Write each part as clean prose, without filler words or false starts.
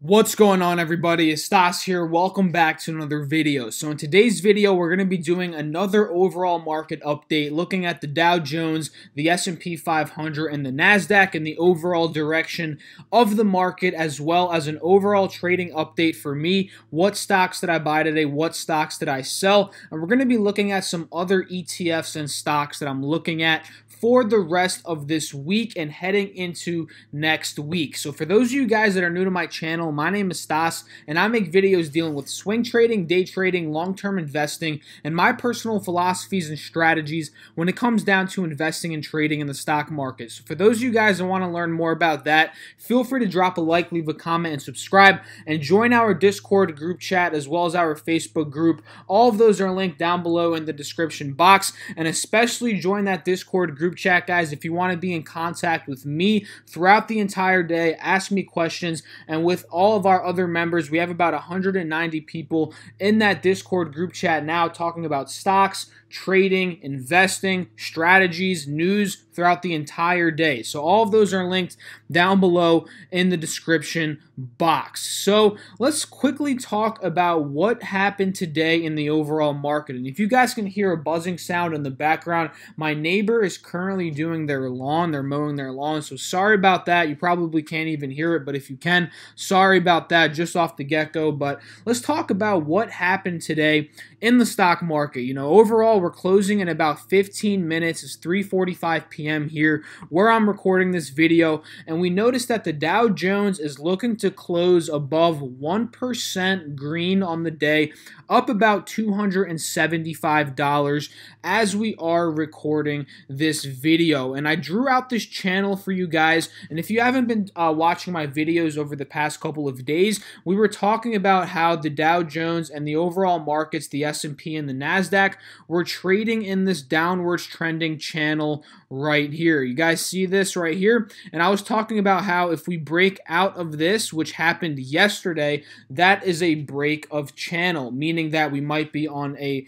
What's going on, everybody? It's Stas here. Welcome back to another video. So in today's video, we're going to be doing another overall market update, looking at the Dow Jones, the S&P 500, and the NASDAQ, and the overall direction of the market, as well as an overall trading update for me. What stocks did I buy today? What stocks did I sell? And we're going to be looking at some other ETFs and stocks that I'm looking at for the rest of this week and heading into next week. So for those of you guys that are new to my channel, my name is Stas, and I make videos dealing with swing trading, day trading, long-term investing, and my personal philosophies and strategies when it comes down to investing and trading in the stock market. So for those of you guys that want to learn more about that, feel free to drop a like, leave a comment, and subscribe, and join our Discord group chat as well as our Facebook group. All of those are linked down below in the description box, and especially join that Discord group chat, guys, if you want to be in contact with me throughout the entire day, ask me questions, and with all of our other members, we have about 190 people in that Discord group chat now talking about stocks, trading, investing, strategies, news throughout the entire day. So all of those are linked down below in the description box. So let's quickly talk about what happened today in the overall market. And if you guys can hear a buzzing sound in the background, my neighbor is currently doing their lawn. They're mowing their lawn. So sorry about that. You probably can't even hear it, but if you can, sorry about that just off the get-go. But let's talk about what happened today in the stock market. You know, overall, we're closing in about 15 minutes. It's 3:45 p.m. here where I'm recording this video, and we noticed that the Dow Jones is looking to close above 1% green on the day, up about $275 as we are recording this video. And I drew out this channel for you guys, and if you haven't been watching my videos over the past couple of days, we were talking about how the Dow Jones and the overall markets, the S&P and the NASDAQ, were trading in this downwards trending channel right here. You guys see this right here? And I was talking about how if we break out of this, which happened yesterday, that is a break of channel, meaning that we might be on a,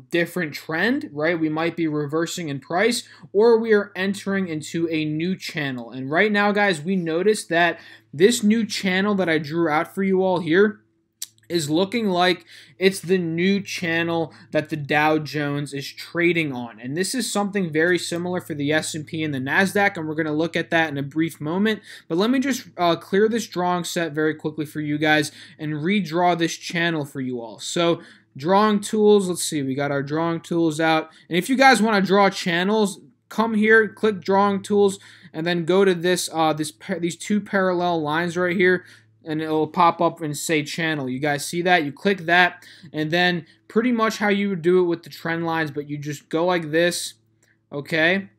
different trend, right? We might be reversing in price, or we are entering into a new channel. And right now, guys, we noticed that this new channel that I drew out for you all here is looking like it's the new channel that the Dow Jones is trading on. And this is something very similar for the S&P and the NASDAQ, and we're going to look at that in a brief moment. But let me just clear this drawing set very quickly for you guys and redraw this channel for you all. So drawing tools, let's see, we got our drawing tools out. And if you guys want to draw channels, come here, click drawing tools, and then go to this these two parallel lines right here, and it'll pop up and say channel. You guys see that? You click that, and then pretty much how you would do it with the trend lines, but you just go like this, okay?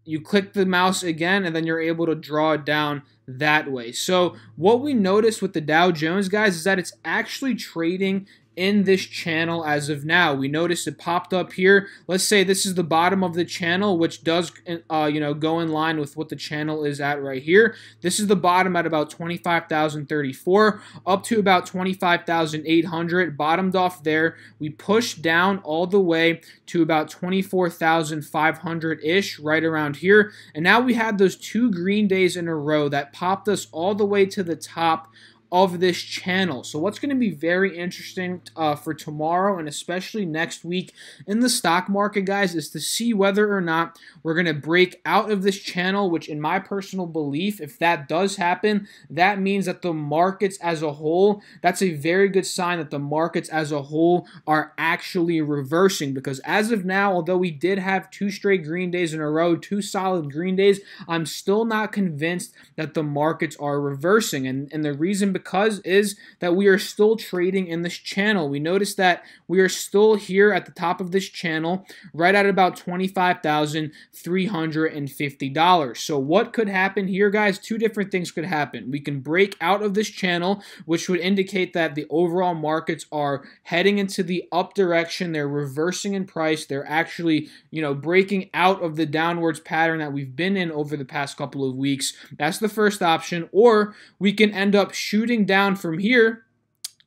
You click the mouse again, and then you're able to draw it down that way. So what we noticed with the Dow Jones, guys, is that it's actually trading in this channel as of now. We noticed it popped up here. Let's say this is the bottom of the channel, which does go in line with what the channel is at right here. This is the bottom at about 25,034 up to about 25,800. Bottomed off there. We pushed down all the way to about 24,500-ish, right around here. And now we had those two green days in a row that popped us all the way to the top of this channel. So what's going to be very interesting for tomorrow and especially next week in the stock market, guys, is to see whether or not we're going to break out of this channel, which in my personal belief, if that does happen, that means that the markets as a whole, that's a very good sign that the markets as a whole are actually reversing, because as of now, although we did have two straight green days in a row, two solid green days, I'm still not convinced that the markets are reversing. And the reason because is that we are still trading in this channel. We notice that we are still here at the top of this channel, right at about $25,350. So what could happen here, guys? Two different things could happen. We can break out of this channel, which would indicate that the overall markets are heading into the up direction. They're reversing in price. They're actually, breaking out of the downwards pattern that we've been in over the past couple of weeks. That's the first option. Or we can end up shooting down from here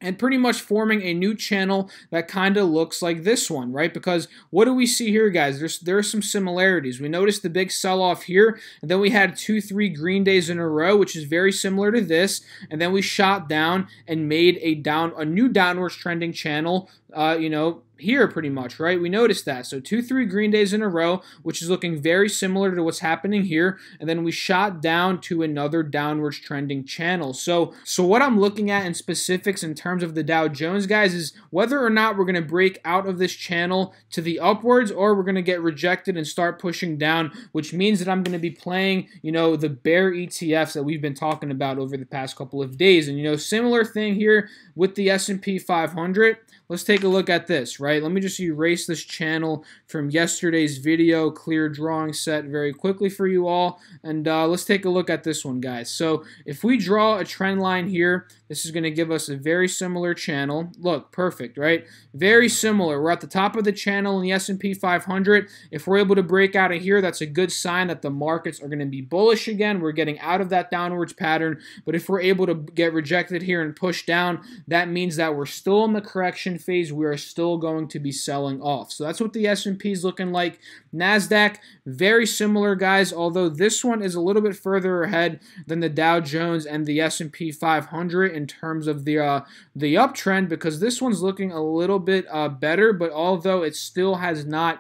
and pretty much forming a new channel that kind of looks like this one, right? Because what do we see here, guys? There are some similarities. We noticed the big sell-off here, and then we had 2-3 green days in a row, which is very similar to this, and then we shot down and made a new downwards trending channel, here pretty much, right? We noticed that. So 2-3 green days in a row, which is looking very similar to what's happening here. And then we shot down to another downwards trending channel. So what I'm looking at in specifics in terms of the Dow Jones, guys, is whether or not we're going to break out of this channel to the upwards, or we're going to get rejected and start pushing down, which means that I'm going to be playing, the bear ETFs that we've been talking about over the past couple of days. And, similar thing here with the S&P 500. Let's take a look at this, right? Let me just erase this channel from yesterday's video, clear drawing set very quickly for you all, and let's take a look at this one, guys. So if we draw a trend line here, this is going to give us a very similar channel. Look, perfect, right? Very similar. We're at the top of the channel in the S&P 500. If we're able to break out of here, that's a good sign that the markets are going to be bullish again. We're getting out of that downwards pattern, but if we're able to get rejected here and push down, that means that we're still in the correction phase. We are still going to be selling off. So that's what the S&P is looking like. NASDAQ, very similar, guys, although this one is a little bit further ahead than the Dow Jones and the S&P 500 in terms of the uptrend, because this one's looking a little bit better, but although it still has not,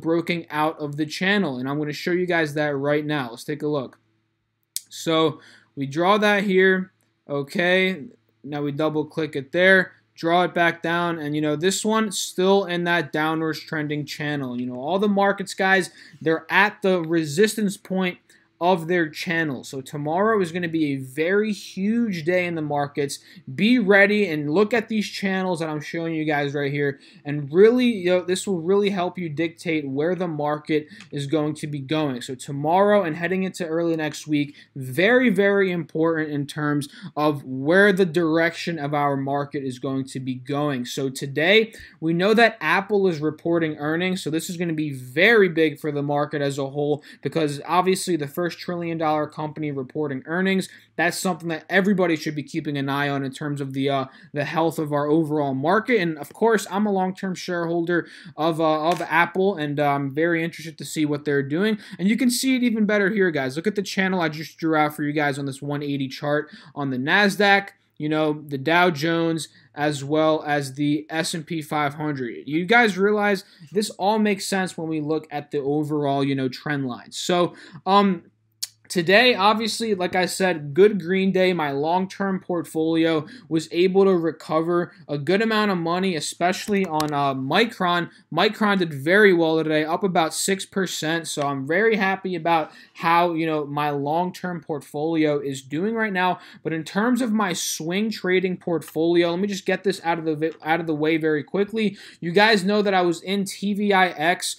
broken out of the channel. And I'm going to show you guys that right now. Let's take a look. So we draw that here. Okay, now we double click it there, draw it back down, and this one still in that downwards trending channel. All the markets, guys, they're at the resistance point of their channel. So tomorrow is going to be a very huge day in the markets. Be ready and look at these channels that I'm showing you guys right here, and really, this will really help you dictate where the market is going to be going. So tomorrow and heading into early next week, very, very important in terms of where the direction of our market is going to be going. So today, we know that Apple is reporting earnings, so this is going to be very big for the market as a whole, because obviously the first trillion-dollar company reporting earnings, that's something that everybody should be keeping an eye on in terms of the health of our overall market. And of course, I'm a long-term shareholder of Apple, and I'm very interested to see what they're doing. And you can see it even better here, guys. Look at the channel I just drew out for you guys on this 180 chart on the NASDAQ, the Dow Jones, as well as the S&P 500. You guys realize this all makes sense when we look at the overall, trend lines. So, today, obviously, like I said, good green day. My long-term portfolio was able to recover a good amount of money, especially on Micron. Micron did very well today, up about 6%. So I'm very happy about how, my long-term portfolio is doing right now. But in terms of my swing trading portfolio, let me just get this out of the way very quickly. You guys know that I was in TVIX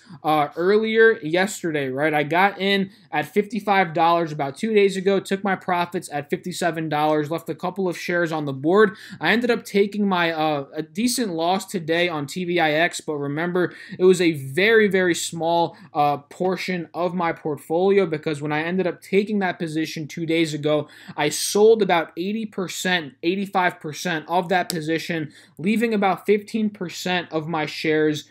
earlier yesterday, right? I got in at $55 about 2 days ago, took my profits at $57, left a couple of shares on the board. I ended up taking my a decent loss today on TVIX, but remember, it was a very, very small portion of my portfolio, because when I ended up taking that position 2 days ago, I sold about 80%, 85% of that position, leaving about 15% of my shares,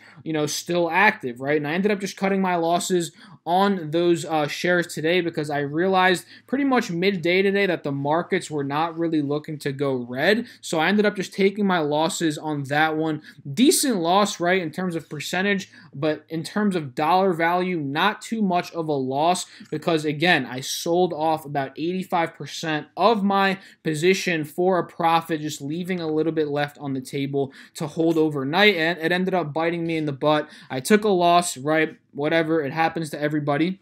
still active, right? And I ended up just cutting my losses on those shares today, because I realized pretty much midday today that the markets were not really looking to go red. So I ended up just taking my losses on that one. Decent loss, right, in terms of percentage, but in terms of dollar value, not too much of a loss, because again, I sold off about 85% of my position for a profit, just leaving a little bit left on the table to hold overnight, and it ended up biting me in the butt. I took a loss, right? Whatever, it happens to everybody.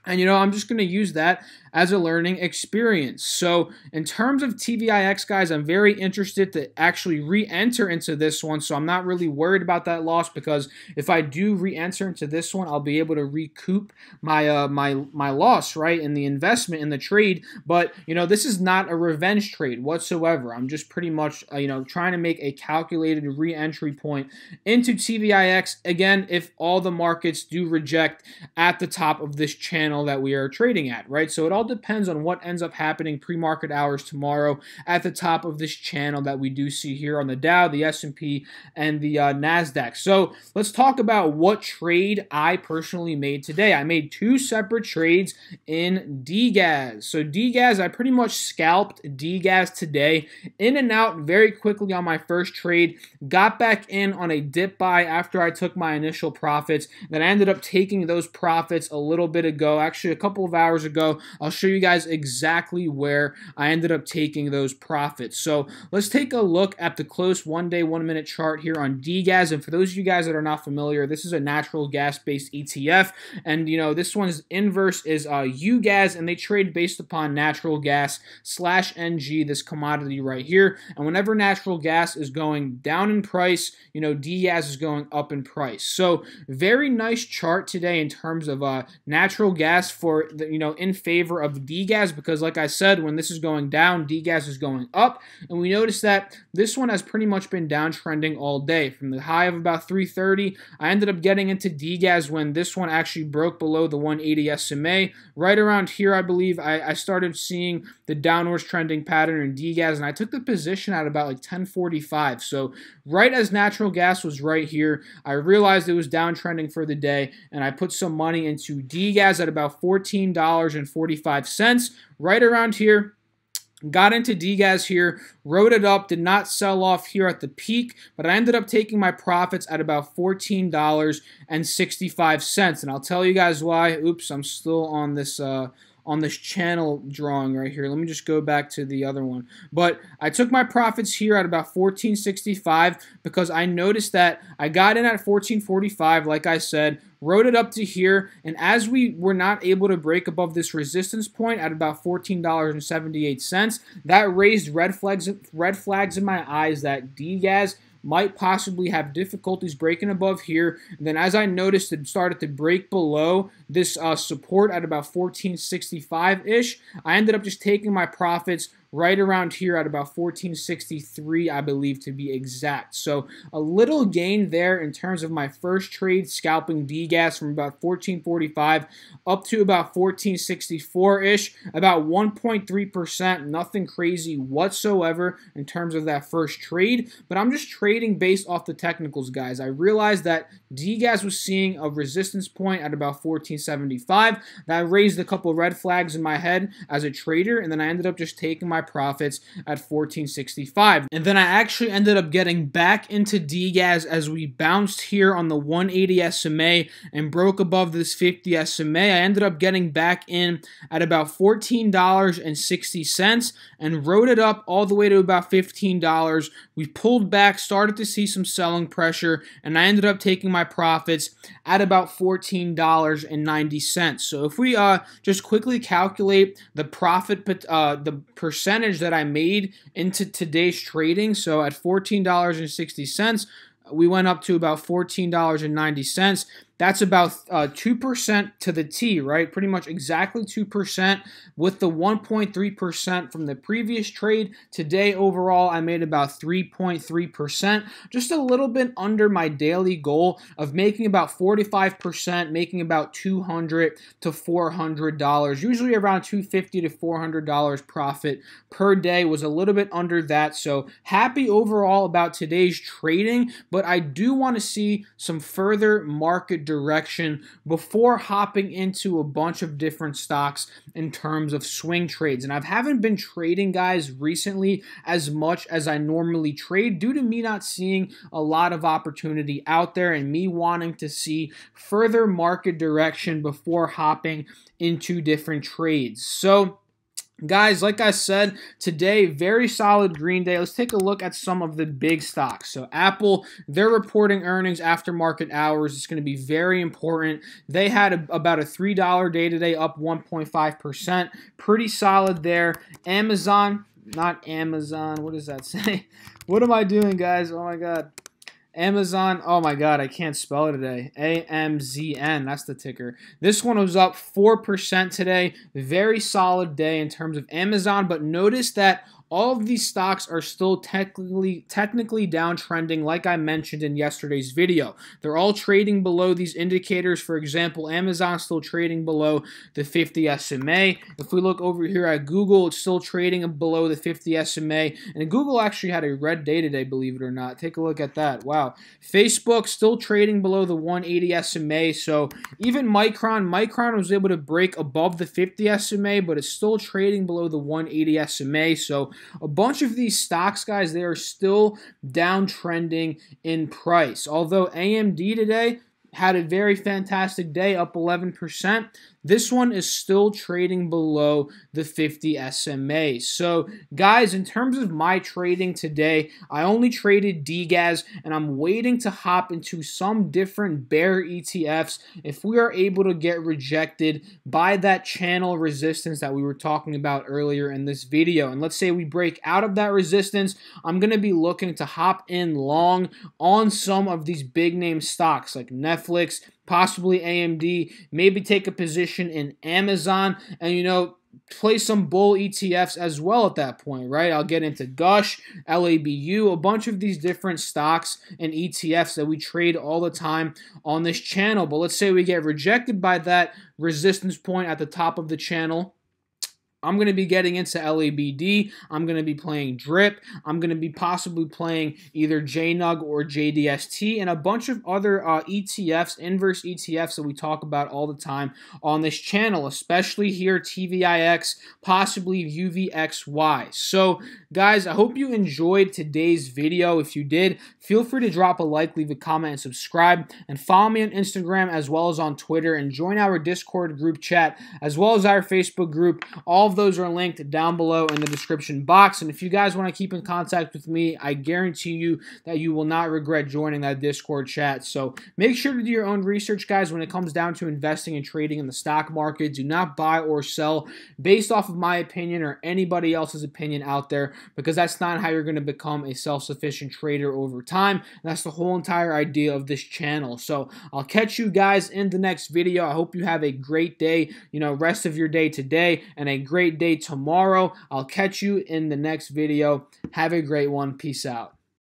And, I'm just going to use that as a learning experience. So in terms of TVIX, guys, I'm very interested to actually re-enter into this one. So I'm not really worried about that loss, because if I do re-enter into this one, I'll be able to recoup my my loss, right, in the investment, in the trade. But, this is not a revenge trade whatsoever. I'm just pretty much, trying to make a calculated re-entry point into TVIX. Again, if all the markets do reject at the top of this channel, channel that we are trading at, right? So it all depends on what ends up happening pre-market hours tomorrow at the top of this channel that we do see here on the Dow, the S&P, and the NASDAQ. So let's talk about what trade I personally made today. I made two separate trades in DGAS. So DGAS, I pretty much scalped DGAS today, in and out very quickly on my first trade, got back in on a dip buy after I took my initial profits. Then I ended up taking those profits a little bit ago, actually a couple of hours ago. I'll show you guys exactly where I ended up taking those profits. So let's take a look at the close 1 day, 1 minute chart here on DGAS. And for those of you guys that are not familiar, this is a natural gas based ETF. And you know, this one's inverse is UGAS, and they trade based upon natural gas / NG, this commodity right here. And whenever natural gas is going down in price, you know, DGAS is going up in price. So very nice chart today in terms of natural gas for the, you know, in favor of DGAS, because like I said, when this is going down, DGAS is going up. And we notice that this one has pretty much been downtrending all day. From the high of about 330, I ended up getting into DGAS when this one actually broke below the 180 SMA. Right around here, I believe, I started seeing the downwards trending pattern in DGAS, and I took the position at about like 1045. So right as natural gas was right here, I realized it was downtrending for the day, and I put some money into DGAS at about $14.45. Right around here, got into DGAS here, wrote it up, did not sell off here at the peak, but I ended up taking my profits at about $14.65. And I'll tell you guys why. Oops, I'm still on this channel drawing right here. Let me just go back to the other one. But I took my profits here at about $14.65 because I noticed that I got in at $14.45, like I said, wrote it up to here, and as we were not able to break above this resistance point at about $14.78, that raised red flags in my eyes that DGAS might possibly have difficulties breaking above here. And then as I noticed it started to break below this support at about 1465-ish, I ended up just taking my profits right around here at about 1463, I believe, to be exact. So a little gain there in terms of my first trade, scalping DGAS from about 1445 up to about 1464-ish, about 1.3%, nothing crazy whatsoever in terms of that first trade, but I'm just trading based off the technicals, guys. I realized that DGAS was seeing a resistance point at about 1475. That raised a couple of red flags in my head as a trader, and then I ended up just taking my profits at 1465. And then I actually ended up getting back into DGAS as we bounced here on the 180 SMA and broke above this 50 SMA. I ended up getting back in at about $14.60 and wrote it up all the way to about $15. We pulled back, started to see some selling pressure, and I ended up taking my profits at about $14.90. So if we just quickly calculate the profit, the percentage that I made into today's trading, so at $14.60, we went up to about $14.90. That's about 2% to the T, right? Pretty much exactly 2%, with the 1.3% from the previous trade. Today, overall, I made about 3.3%, just a little bit under my daily goal of making about 45%, making about $200 to $400, usually around $250 to $400 profit per day. Was a little bit under that, so happy overall about today's trading, but I do want to see some further market direction before hopping into a bunch of different stocks in terms of swing trades. And I haven't been trading, guys, recently as much as I normally trade due to me not seeing a lot of opportunity out there and me wanting to see further market direction before hopping into different trades. So guys, like I said, today, very solid green day. Let's take a look at some of the big stocks. So Apple, they're reporting earnings after market hours. It's going to be very important. They had about a $3 day today, up 1.5%. Pretty solid there. Amazon, not Amazon. What does that say? What am I doing, guys? Oh, my God. Amazon, oh my God, I can't spell it today. AMZN, that's the ticker. This one was up 4% today. Very solid day in terms of Amazon, but notice that all of these stocks are still technically downtrending, like I mentioned in yesterday's video. They're all trading below these indicators. For example, Amazon's still trading below the 50 SMA. If we look over here at Google, it's still trading below the 50 SMA. And Google actually had a red day today, believe it or not. Take a look at that. Wow. Facebook still trading below the 180 SMA. So even Micron was able to break above the 50 SMA, but it's still trading below the 180 SMA. So a bunch of these stocks, guys, they are still downtrending in price. Although AMD today had a very fantastic day, up 11%. This one is still trading below the 50 SMA. So, guys, in terms of my trading today, I only traded DGAS, and I'm waiting to hop into some different bear ETFs if we are able to get rejected by that channel resistance that we were talking about earlier in this video. And let's say we break out of that resistance, I'm going to be looking to hop in long on some of these big name stocks like Netflix, possibly AMD, maybe take a position in Amazon, and play some bull ETFs as well at that point, right? I'll get into Gush, LABU, a bunch of these different stocks and ETFs that we trade all the time on this channel. But let's say we get rejected by that resistance point at the top of the channel. I'm going to be getting into LABD. I'm going to be playing DRIP. I'm going to be possibly playing either JNUG or JDST and a bunch of other ETFs, inverse ETFs that we talk about all the time on this channel, especially here TVIX, possibly UVXY. So, guys, I hope you enjoyed today's video. If you did, feel free to drop a like, leave a comment, and subscribe. And follow me on Instagram as well as on Twitter, and join our Discord group chat as well as our Facebook group. All of those are linked down below in the description box. And if you guys want to keep in contact with me, I guarantee you that you will not regret joining that Discord chat. So make sure to do your own research, guys, when it comes down to investing and trading in the stock market. Do not buy or sell based off of my opinion or anybody else's opinion out there, because that's not how you're going to become a self-sufficient trader over time. And that's the whole entire idea of this channel. So I'll catch you guys in the next video. I hope you have a great day, rest of your day today, and a great day tomorrow. I'll catch you in the next video. Have a great one. Peace out.